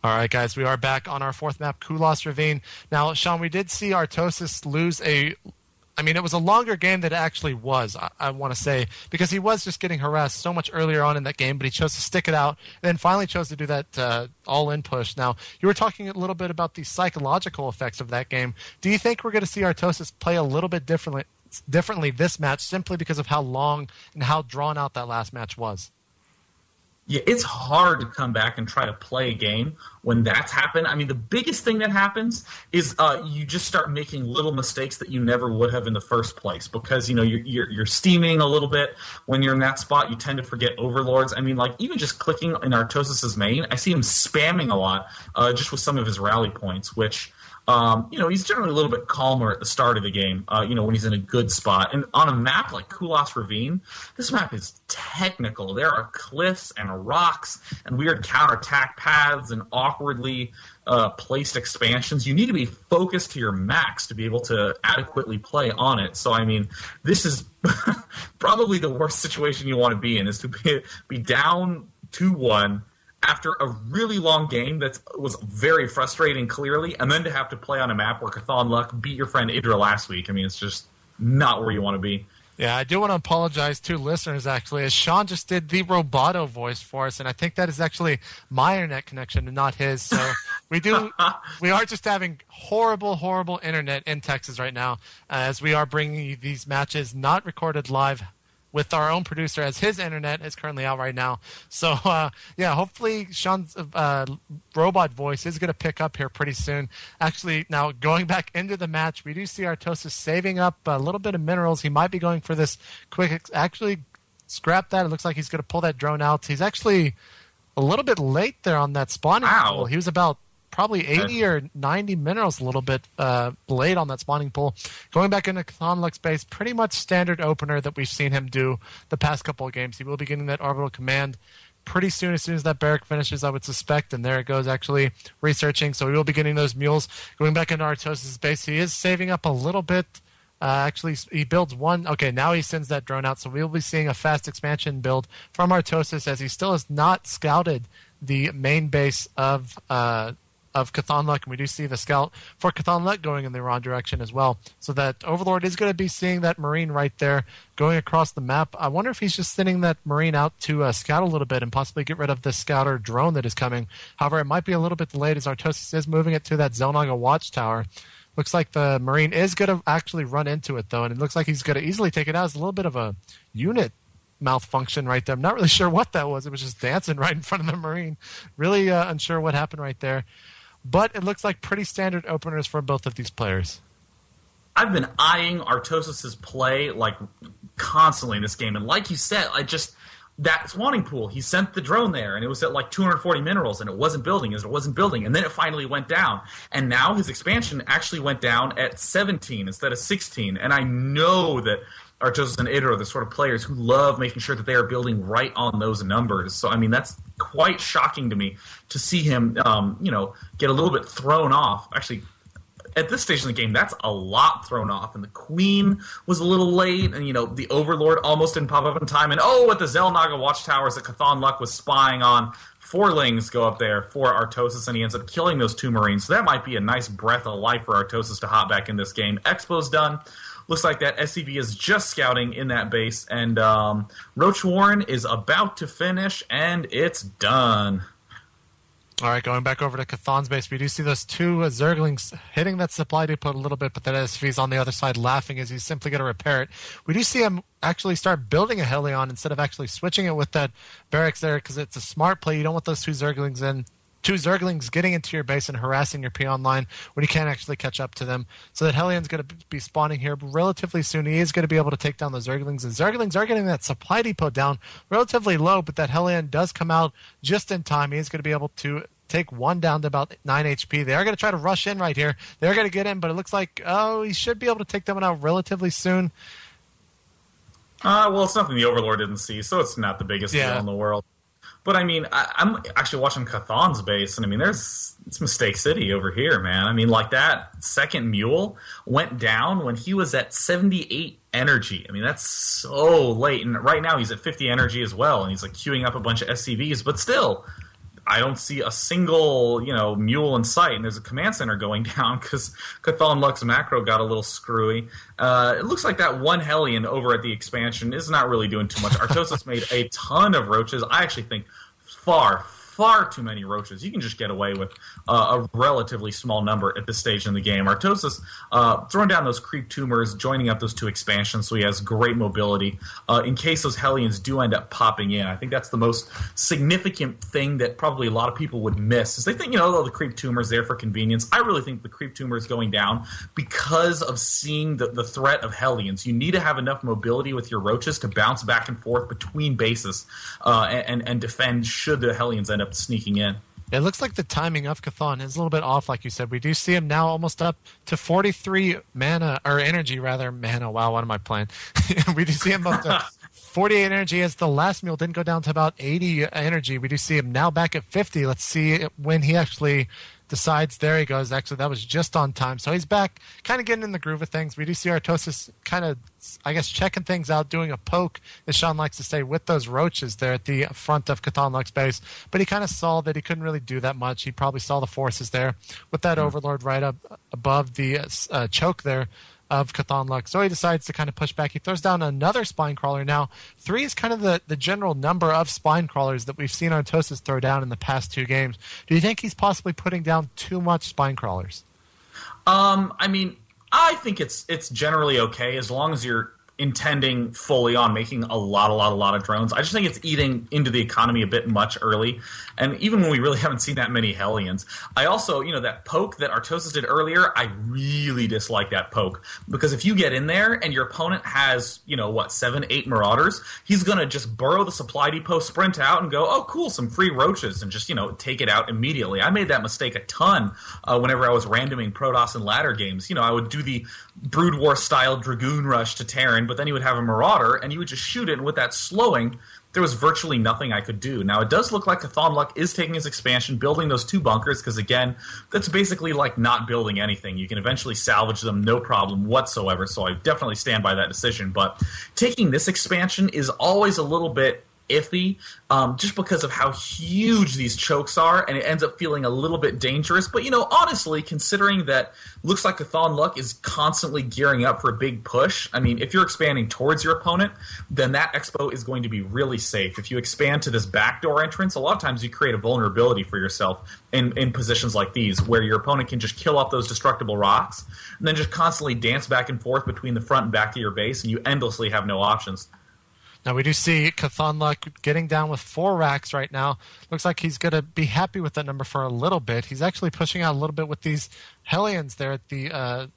All right, guys, we are back on our fourth map, Kulos Ravine. Now, Sean, we did see Artosis lose it was a longer game than it actually was, I want to say, because he was just getting harassed so much earlier on in that game, but he chose to stick it out and then finally chose to do that all-in push. Now, you were talking a little bit about the psychological effects of that game. Do you think we're going to see Artosis play a little bit differently this match simply because of how long and how drawn out that last match was? Yeah, it's hard to come back and try to play a game when that's happened. I mean, the biggest thing that happens is you just start making little mistakes that you never would have in the first place because, you're steaming a little bit when you're in that spot. You tend to forget overlords. I mean, like, even just clicking in Artosis' main, I see him spamming a lot just with some of his rally points, which... he's generally a little bit calmer at the start of the game, when he's in a good spot. And on a map like Kulos Ravine, this map is technical. There are cliffs and rocks and weird counterattack paths and awkwardly placed expansions. You need to be focused to your max to be able to adequately play on it. So, I mean, this is probably the worst situation you want to be in, is to be down 2-1 after a really long game that was very frustrating, clearly, and then to have to play on a map where Cauthon Luck beat your friend Idra last week. I mean, it's just not where you want to be. Yeah, I do want to apologize to listeners, actually, as Sean just did the Roboto voice for us, and I think that is actually my internet connection and not his. So we are just having horrible internet in Texas right now, as we are bringing you these matches not recorded live with our own producer, as his internet is currently out right now. So, hopefully Sean's robot voice is going to pick up here pretty soon. Actually, now going back into the match, we do see Artosis saving up a little bit of minerals. He might be going for this quick... Actually, scrap that. It looks like he's going to pull that drone out. He's actually a little bit late there on that spawning pool. He was about probably 80 or 90 minerals, a little bit late on that spawning pool. Going back into Cauthon Luck's base, pretty much standard opener that we've seen him do the past couple of games. He will be getting that orbital command pretty soon as that barrack finishes, I would suspect. And there it goes, actually researching. So we will be getting those mules. Going back into Artosis' base, he is saving up a little bit. Actually, he builds one. Okay, now he sends that drone out. So we will be seeing a fast expansion build from Artosis, as he still has not scouted the main base of Cauthon Luck, and we do see the scout for Cauthon Luck going in the wrong direction as well. So that Overlord is going to be seeing that Marine right there going across the map. I wonder if he's just sending that Marine out to scout a little bit and possibly get rid of the scouter drone that is coming. However, it might be a little bit delayed as Artosis is moving it to that Zelnaga watchtower. Looks like the Marine is going to actually run into it, though, and it looks like he's going to easily take it out. It's a little bit of a unit malfunction right there. I'm not really sure what that was. It was just dancing right in front of the Marine. Really unsure what happened right there. But it looks like pretty standard openers for both of these players. I've been eyeing Artosis' play like constantly in this game, and like you said, that spawning pool, he sent the drone there, and it was at like 240 minerals, and it wasn't building, and then it finally went down. And now his expansion actually went down at 17 instead of 16, and I know that Artosis and Idra are the sort of players who love making sure that they are building right on those numbers. So, I mean, that's quite shocking to me to see him, get a little bit thrown off. Actually, at this stage in the game, that's a lot thrown off. And the Queen was a little late, and, the Overlord almost didn't pop up in time. And, at the Zelnaga watchtowers that Cauthon Luck was spying on, 4 lings go up there for Artosis, and he ends up killing those 2 Marines. So that might be a nice breath of life for Artosis to hop back in this game. Expo's done. Looks like that SCV is just scouting in that base, and Roach Warren is about to finish, and it's done. All right, going back over to Cauthon's base, we do see those 2 Zerglings hitting that supply depot a little bit, but that SCV's on the other side laughing as he's simply going to repair it. We do see him actually start building a Helion instead of actually switching it with that barracks there, because it's a smart play. You don't want those 2 Zerglings getting into your base and harassing your peon line when you can't actually catch up to them. So that Helion's going to be spawning here relatively soon. He is going to be able to take down the Zerglings. And Zerglings are getting that supply depot down relatively low, but that Helion does come out just in time. He is going to be able to take 1 down to about 9 HP. They are going to try to rush in right here. They're going to get in, but it looks like, he should be able to take them out relatively soon. Well, it's nothing the Overlord didn't see, so it's not the biggest deal in the world. But, I mean, I'm actually watching Cauthon's base, and, I mean, it's Mistake City over here, man. I mean, like, that second mule went down when he was at 78 energy. I mean, that's so late. And right now he's at 50 energy as well, and he's, like, queuing up a bunch of SCVs. But still, I don't see a single, mule in sight, and there's a command center going down because Cauthon Lux macro got a little screwy. It looks like that one Hellion over at the expansion is not really doing too much. Artosis made a ton of roaches. I actually think far too many roaches. You can just get away with a relatively small number at this stage in the game. Artosis throwing down those creep tumors, joining up those two expansions, so he has great mobility in case those Hellions do end up popping in. I think that's the most significant thing that probably a lot of people would miss, is they think, the creep tumor's there for convenience. I really think the creep tumor is going down because of seeing the threat of Hellions. You need to have enough mobility with your roaches to bounce back and forth between bases and defend should the Hellions end up sneaking in. It looks like the timing of Cauthon is a little bit off, like you said. We do see him now almost up to 43 mana, or energy rather. Mana, wow, what am I playing? We do see him up to 48 energy as the last mule didn't go down to about 80 energy. We do see him now back at 50. Let's see when he actually decides. There he goes. Actually, that was just on time. So he's back, kind of getting in the groove of things. We do see Artosis kind of, I guess, checking things out, doing a poke, as Sean likes to say, with those roaches there at the front of Cauthon Lux base. But he kind of saw that he couldn't really do that much. He probably saw the forces there with that Overlord right up above the choke there of Cauthon Lux. So he decides to kind of push back. He throws down another spine crawler. Now, 3 is kind of the general number of spine crawlers that we've seen Artosis throw down in the past 2 games. Do you think he's possibly putting down too much spine crawlers? I think it's generally okay as long as you're intending fully on making a lot of drones. I just think it's eating into the economy a bit much early, and even when we really haven't seen that many Hellions. I also, that poke that Artosis did earlier, I really dislike that poke, because if you get in there and your opponent has, 7, 8 Marauders, he's going to just burrow the supply depot, sprint out, and go, oh, cool, some free roaches, and just, take it out immediately. I made that mistake a ton whenever I was randoming Protoss and ladder games. I would do the Brood War style Dragoon rush to Terran, but then he would have a Marauder, and you would just shoot it, and with that slowing, there was virtually nothing I could do. Now, it does look like Cauthon Lux is taking his expansion, building those 2 bunkers, because, again, that's basically like not building anything. You can eventually salvage them, no problem whatsoever, so I definitely stand by that decision. But taking this expansion is always a little bit iffy, just because of how huge these chokes are, and it ends up feeling a little bit dangerous. But, honestly, considering that looks like Cauthon Lux is constantly gearing up for a big push, if you're expanding towards your opponent, then that expo is going to be really safe. If you expand to this backdoor entrance, a lot of times you create a vulnerability for yourself in positions like these, where your opponent can just kill off those destructible rocks, and then just constantly dance back and forth between the front and back of your base, and you endlessly have no options. Now, we do see Cauthon Lux getting down with 4 racks right now. Looks like he's going to be happy with that number for a little bit. He's actually pushing out a little bit with these Hellions there at the,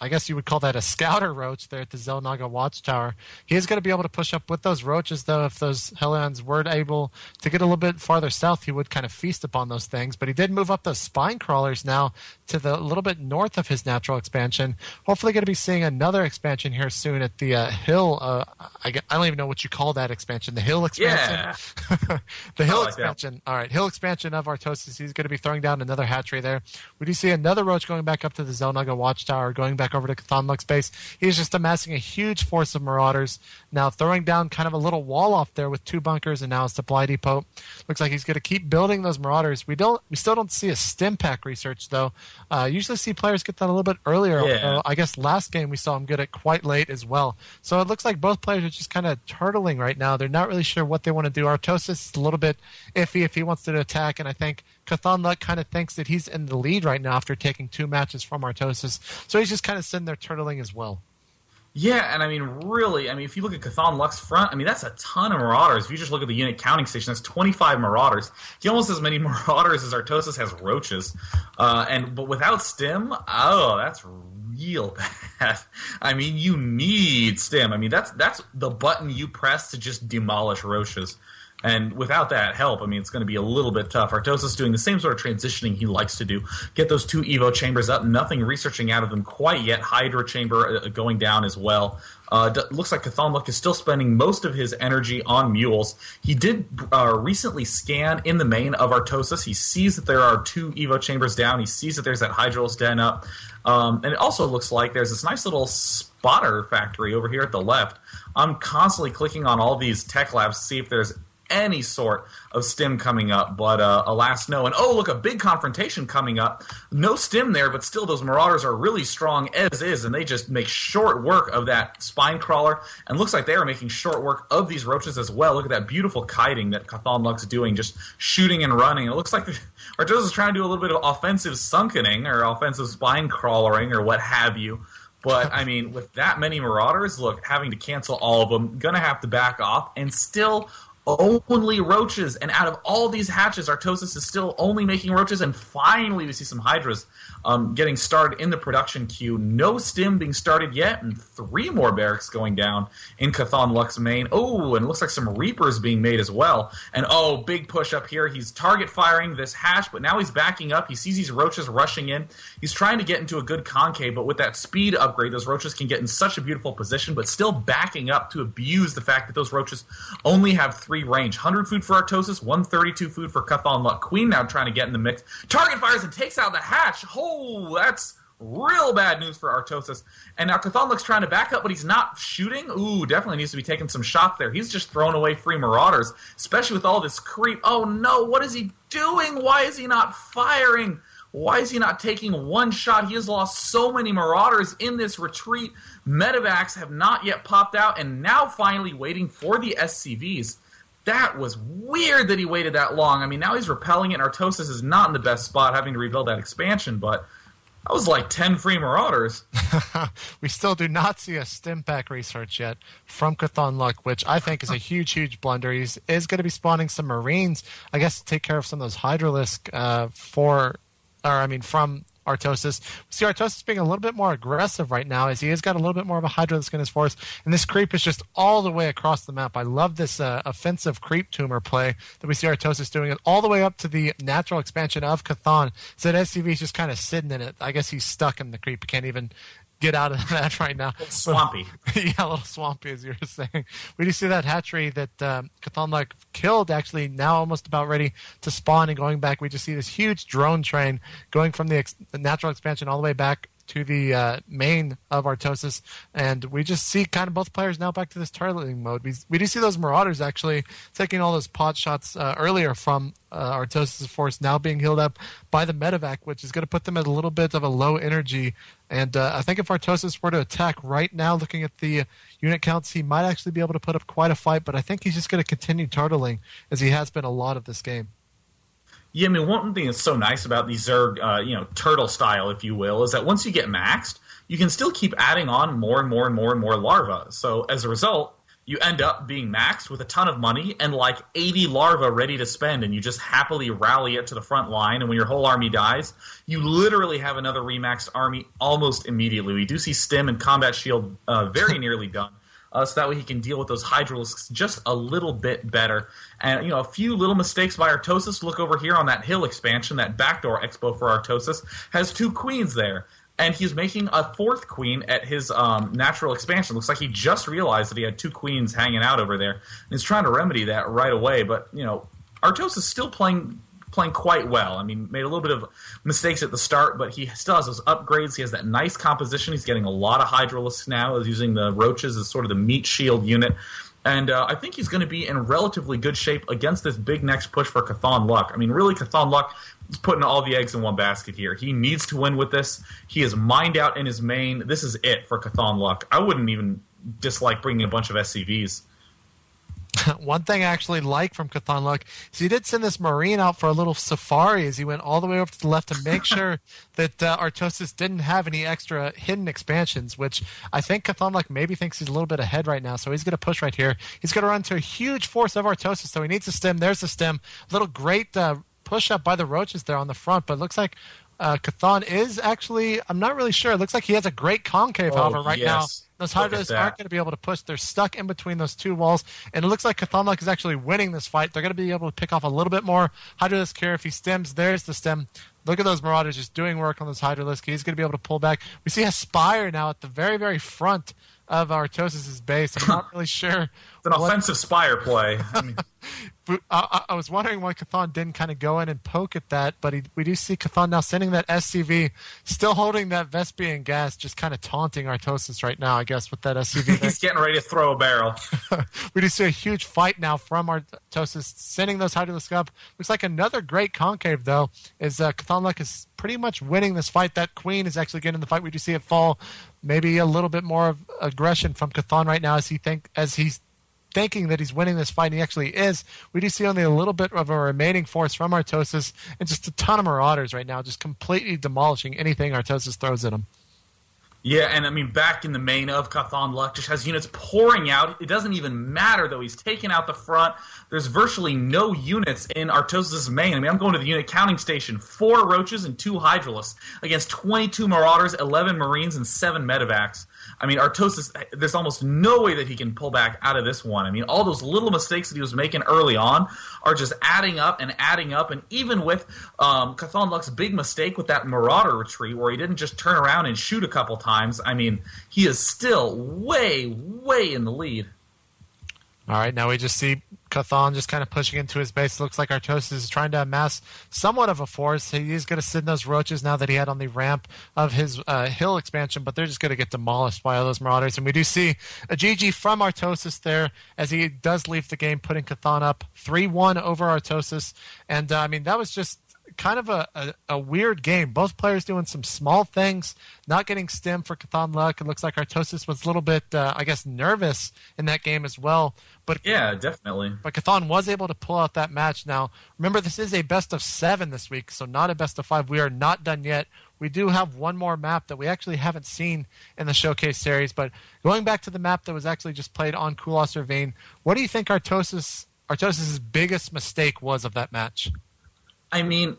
I guess you would call that a scouter roach there at the Xel'Naga Watchtower. He is going to be able to push up with those roaches, though. If those Hellions were able to get a little bit farther south, he would kind of feast upon those things. But he did move up those spine crawlers now to the little bit north of his natural expansion. Hopefully going to be seeing another expansion here soon at the hill. I don't even know what you call that expansion. The hill expansion? Yeah. The hill expansion. All right, hill expansion of Artosis. He's going to be throwing down another hatchery there. We do see another roach going back up to the Xel'Naga Watchtower, going back over to Cauthon Lux base. He's just amassing a huge force of Marauders. Now throwing down kind of a little wall off there with 2 bunkers and now a supply depot. Looks like he's going to keep building those Marauders. We still don't see a stim pack research, though. Usually see players get that a little bit earlier. Yeah. I guess last game we saw him get it quite late as well. So it looks like both players are just kind of turtling right now. They're not really sure what they want to do. Artosis is a little bit iffy if he wants to attack, and I think Cauthon Lux kind of thinks that he's in the lead right now after taking 2 matches from Artosis. So he's just kind of sitting there turtling as well. Yeah, and really, if you look at Cauthon Lux front, that's a ton of Marauders. If you just look at the unit counting station, that's 25 Marauders. He almost has as many Marauders as Artosis has roaches. But without stim, that's real bad. You need stim. That's the button you press to just demolish roaches. And without that help, it's going to be a little bit tough. Artosis doing the same sort of transitioning he likes to do. Get those 2 Evo chambers up. Nothing researching out of them quite yet. Hydra chamber going down as well. Looks like Cauthon Lux is still spending most of his energy on mules. He did recently scan in the main of Artosis. He sees that there are 2 Evo chambers down. He sees that there's that Hydral's den up. And it also looks like there's this nice little spotter factory over here at the left. I'm constantly clicking on all these tech labs to see if there's any sort of stim coming up, but alas, no. And oh, look, a big confrontation coming up. No stim there, but still those Marauders are really strong as is, and they just make short work of that Spine Crawler, and looks like they are making short work of these Roaches as well. Look at that beautiful kiting that Cauthon Luck's doing, just shooting and running. It looks like Artosis is trying to do a little bit of offensive sunkening or offensive spine crawlering or what have you. But, I mean, with that many Marauders, look, having to cancel all of them, going to have to back off, and still only Roaches. And out of all these hatches, Artosis is still only making Roaches, and finally we see some Hydras getting started in the production queue. No stim being started yet, and 3 more barracks going down in Cauthon Luck's main. Oh, and it looks like some Reapers being made as well. And oh, big push up here. He's target firing this hash, but now he's backing up. He sees these Roaches rushing in. He's trying to get into a good concave, but with that speed upgrade, those Roaches can get in such a beautiful position, but still backing up to abuse the fact that those Roaches only have 3 range. 100 food for Artosis, 132 food for Cauthon Luck. Queen now trying to get in the mix. Target fires and takes out the hatch. Oh, that's real bad news for Artosis. And now Cauthon Luck's trying to back up, but he's not shooting. Ooh, definitely needs to be taking some shots there. He's just throwing away free Marauders, especially with all this creep. Oh no, what is he doing? Why is he not firing? Why is he not taking one shot? He has lost so many Marauders in this retreat. Medevacs have not yet popped out, and now finally waiting for the SCVs. That was weird that he waited that long. I mean, now he's repelling it, and Artosis is not in the best spot, having to rebuild that expansion, but that was like 10 free Marauders. We still do not see a stim pack research yet from Cauthon Luck, which I think is a huge, huge blunder. He is going to be spawning some Marines, I guess, to take care of some of those Hydralisk from Artosis. We see Artosis being a little bit more aggressive right now, as he has got a little bit more of a Hydralisk in his force, and this creep is just all the way across the map. I love this offensive creep tumor play that we see Artosis doing it all the way up to the natural expansion of Cauthon, so that SCV is just kind of sitting in it. I guess he's stuck in the creep. He can't even get out of that right now. A little swampy. Yeah, a little swampy, as you were saying. We do see that hatchery that Cauthon Luck killed, actually now almost about ready to spawn, and going back, we just see this huge drone train going from the natural expansion all the way back to the main of Artosis, and we just see kind of both players now back to this turtling mode. We do see those Marauders actually taking all those pot shots earlier from Artosis' force now being healed up by the medevac, which is going to put them at a little bit of a low energy. And I think if Artosis were to attack right now, looking at the unit counts, he might actually be able to put up quite a fight, but I think he's just going to continue turtling, as he has been a lot of this game. Yeah, I mean, one thing that's so nice about these Zerg, turtle style, if you will, is that once you get maxed, you can still keep adding on more and more and more and more larvae. So as a result, you end up being maxed with a ton of money and like 80 larvae ready to spend, and you just happily rally it to the front line, and when your whole army dies, you literally have another remaxed army almost immediately. We do see Stim and Combat Shield very nearly done. So that way he can deal with those Hydralisks just a little bit better. And, a few little mistakes by Artosis. Look over here on that hill expansion, that backdoor expo for Artosis has 2 queens there. And he's making a 4th queen at his natural expansion. Looks like he just realized that he had 2 queens hanging out over there. And he's trying to remedy that right away. But, Artosis is still playing quite well. I mean, made a little bit of mistakes at the start, but he still has those upgrades. He has that nice composition. He's getting a lot of Hydralisks now, is using the Roaches as sort of the meat shield unit. And I think he's going to be in relatively good shape against this big next push for Cauthon Luck. I mean, really, Cauthon Luck is putting all the eggs in one basket here. He needs to win with this. He is mined out in his main. This is it for Cauthon Luck. I wouldn't even dislike bringing a bunch of SCVs. One thing I actually like from Cauthon Luck is he did send this Marine out for a little safari as he went all the way over to the left to make sure that Artosis didn't have any extra hidden expansions, which I think Cauthon Luck maybe thinks he's a little bit ahead right now, so he's going to push right here. He's going to run to a huge force of Artosis, so he needs a stim. There's the stim. Little great push up by the Roaches there on the front, but it looks like Cauthon is actually, I'm not really sure. It looks like he has a great concave, however, right now. Those Hydras aren't going to be able to push. They're stuck in between those 2 walls, and it looks like Cauthon Luck is actually winning this fight. They're going to be able to pick off a little bit more Hydralisk here. If he stems, there's the stem. Look at those Marauders just doing work on those Hydralisk. He's going to be able to pull back. We see a Spire now at the very, very front of Artosis' base. I'm not really sure It's an offensive Spire play. I mean, I was wondering why Cauthon didn't kind of go in and poke at that, but we do see Cauthon now sending that SCV, still holding that Vespian gas, just kind of taunting Artosis right now, I guess, with that SCV. He's getting ready to throw a barrel. We do see a huge fight now from Artosis, sending those Hydralisks up. Looks like another great concave, though, is Cauthon Luck is pretty much winning this fight. That Queen is actually getting in the fight. We do see it fall. Maybe a little bit more of aggression from Cauthon right now as he's thinking that he's winning this fight, and he actually is. We do see only a little bit of a remaining force from Artosis and just a ton of Marauders right now, just completely demolishing anything Artosis throws at him. Yeah, and I mean, back in the main of Cauthon Luck just has units pouring out. It doesn't even matter, though. He's taken out the front. There's virtually no units in Artosis' main. I mean, I'm going to the unit counting station. 4 Roaches and 2 Hydralisks against 22 Marauders, 11 Marines, and 7 Medevacs. I mean, Artosis, there's almost no way that he can pull back out of this one. I mean, all those little mistakes that he was making early on are just adding up. And even with Cauthon Luck's big mistake with that Marauder retreat, where he didn't just turn around and shoot a couple times, I mean, he is still way, way in the lead. All right, now we just see Cauthon just kind of pushing into his base. Looks like Artosis is trying to amass somewhat of a force. He's going to send those Roaches now that he had on the ramp of his hill expansion, but they're just going to get demolished by all those Marauders. And we do see a GG from Artosis there as he does leave the game, putting Cauthon up 3-1 over Artosis. And, I mean, that was just kind of a weird game. Both players doing some small things, not getting stim for Cauthon Luck. It looks like Artosis was a little bit, I guess, nervous in that game as well. But yeah, definitely. But Cauthon was able to pull out that match. Now, remember, this is a best of 7 this week, so not a best of 5. We are not done yet. We do have one more map that we actually haven't seen in the Showcase series. But going back to the map that was actually just played on Kulos Ravine, what do you think Artosis' biggest mistake was of that match? I mean,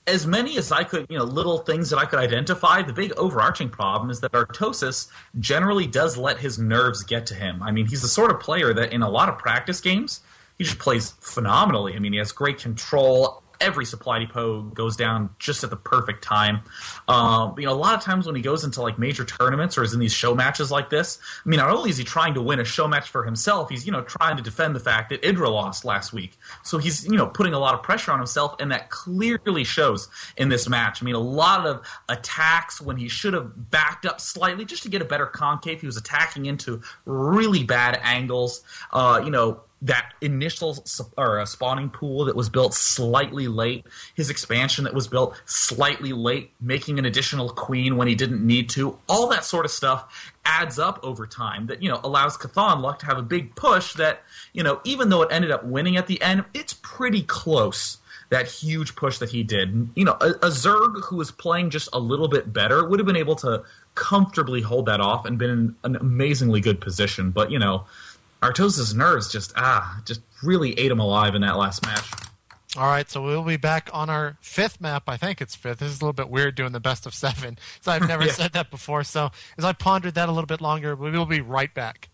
as many as I could, little things that I could identify, the big overarching problem is that Artosis generally does let his nerves get to him. I mean, he's the sort of player that in a lot of practice games, he just plays phenomenally. I mean, he has great control. Every supply depot goes down just at the perfect time. A lot of times when he goes into like major tournaments or is in these show matches like this, I mean, not only is he trying to win a show match for himself, he's trying to defend the fact that Idra lost last week. So he's putting a lot of pressure on himself, and that clearly shows in this match. I mean, a lot of attacks when he should have backed up slightly just to get a better concave. He was attacking into really bad angles. That initial spawning pool that was built slightly late, his expansion that was built slightly late, making an additional queen when he didn't need to, all that sort of stuff adds up over time that, allows Cauthon Luck to have a big push that, even though it ended up winning at the end, it's pretty close. That huge push that he did. A Zerg who was playing just a little bit better would have been able to comfortably hold that off and been in an amazingly good position. But, Artosis' nerves just really ate him alive in that last match. All right, so we'll be back on our 5th map. I think it's 5th. This is a little bit weird doing the best of 7. So I've never said that before. So as I pondered that a little bit longer, we will be right back.